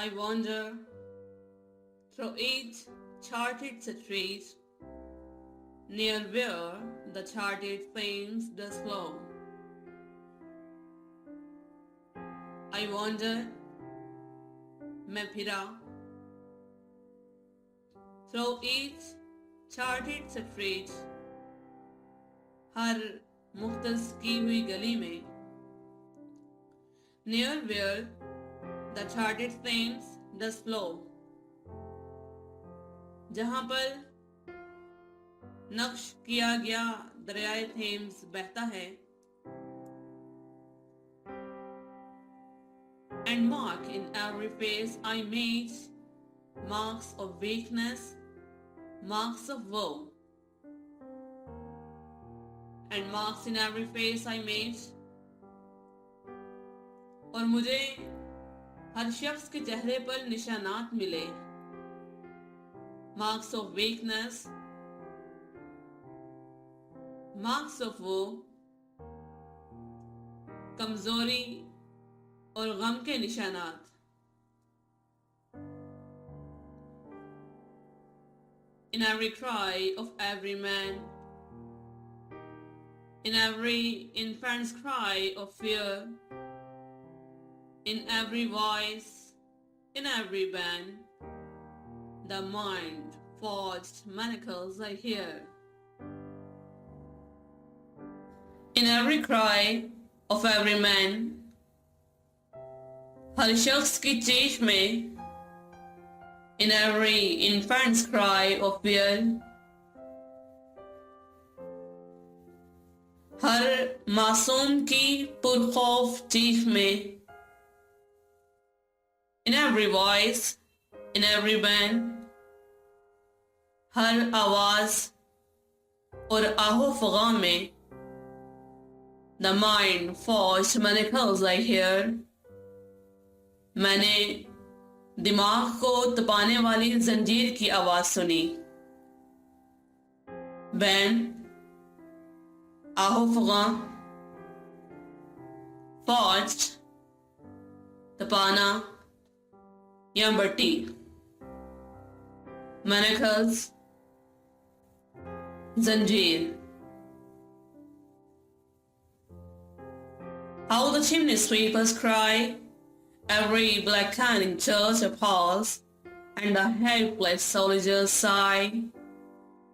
I wander through each charted street, near where the charted flames does flow. I wander, मैं फिरा, through each charted street, हर मुख्तस की हुई गली में, near where the charted flames does flow, जहां पर नक्श किया गया दरियाए थेम्स बहता है, and mark in every face I meet marks of weakness, marks of woe, and marks in every face I meet, और मुझे हर शख्स के चेहरे पर निशानात मिले, marks of weakness, marks of woe, कमजोरी और गम के निशानात. In every cry of every man, in every infant's cry of fear, in every voice, in every band, the mind forged manacles I hear. In every cry of every man, हर शख्स की चीख में, in every infant's cry of fear, हर मासूम की पुरखौफ चीख में, in every voice, in every band, हर आवाज और आहो फगा में, the mind forged manacles I hear. मैंने दिमाग को तपाने वाली जंजीर की आवाज सुनी. बैन, आहो फगा, फौज, तपाना या बट्टी, मैनेकल्स, जंजीर. How the chimney sweepers cry, every blackening church appalls, and the helpless soldier's sigh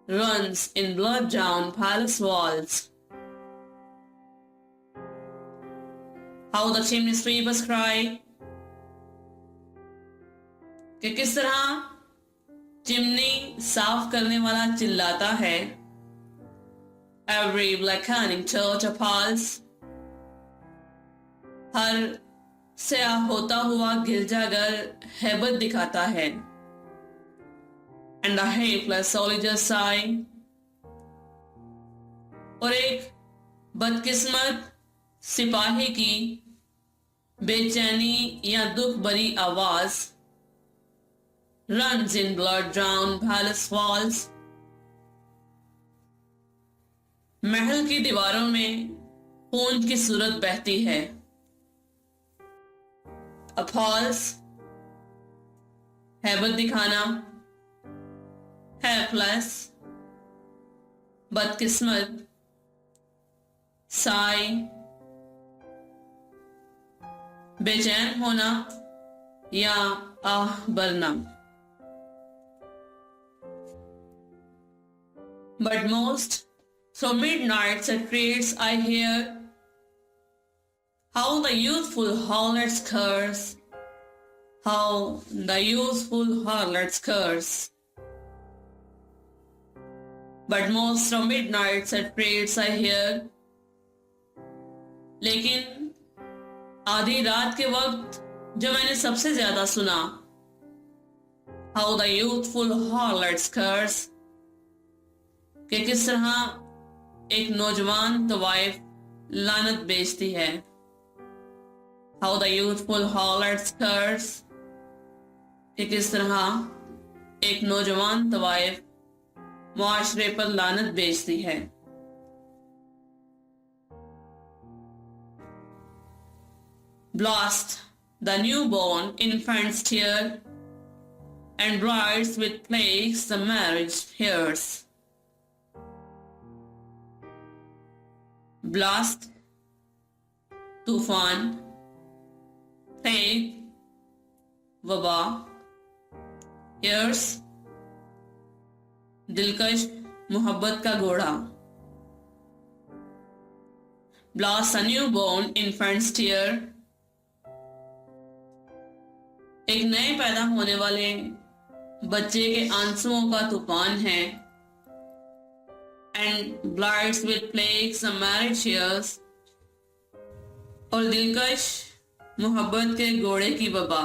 runs in blood-drowned palace walls. How the chimney sweepers cry, कि किस तरह चिमनी साफ करने वाला चिल्लाता है. Every blackening church appalls, हर स्याह होता हुआ गिरजाघर हैबत दिखाता है. And the helpless soldier's sigh, और एक बदकिस्मत सिपाही की बेचैनी या दुख भरी आवाज runs in blood-drowned palace walls. महल की दीवारों में खून की सूरत बहती है. Appalls, हैबत दिखाना, helpless, बदकिस्मत, sigh, बेचैन होना या आह भरना. But most through midnight streets I hear how the youthful harlots curse, how the youthful harlots curse. But most from midnight streets I hear, लेकिन आधी रात के वक्त जो मैंने सबसे ज्यादा सुना, how the youthful harlots curse, कि किस तरह एक नौजवान तवाइफ लानत बेचती है. How the youthful harlots curse, कि किस तरह एक नौजवान तवाइफ मुआशरे पर लानत बेचती है. Blast The newborn infants tear, and brides with plagues the marriage hears. Blast, तूफान, plague, वबा, hears, दिलकश मोहब्बत का घोड़ा. Blast a newborn infant's tear, एक नए पैदा होने वाले बच्चे के आंसुओं का तूफान है. And blights with plagues the marriage years, और दिलकश मोहब्बत के घोड़े की वबा.